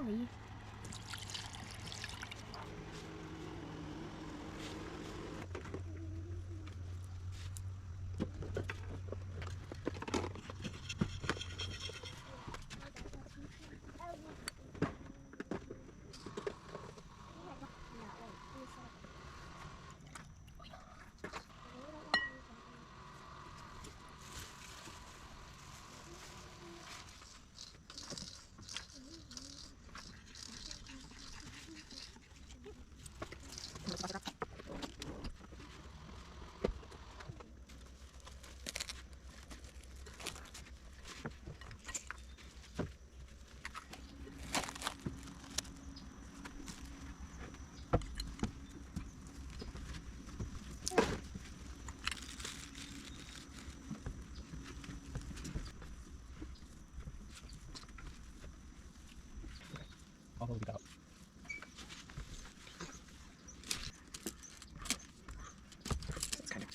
leave. All those without. It's kind of.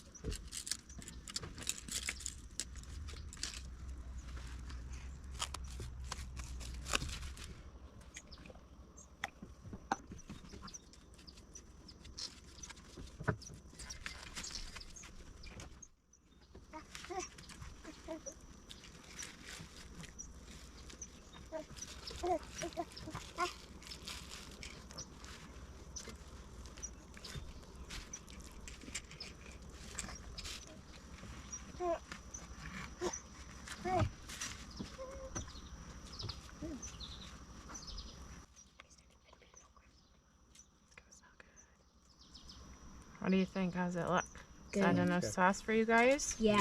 What do you think? How's it look? Good. Is that enough sauce for you guys? Yeah.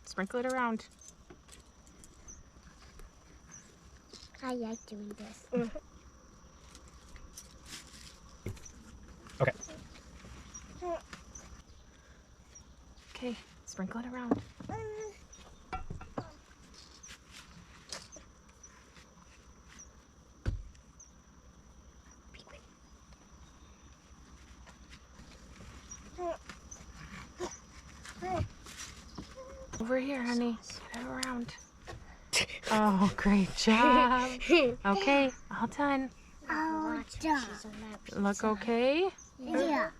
Sprinkle it around. I like doing this. Okay. Okay, sprinkle it around. Over here, honey. Get it around. Oh, great job. Okay, all done. Oh, done. Look okay? Yeah.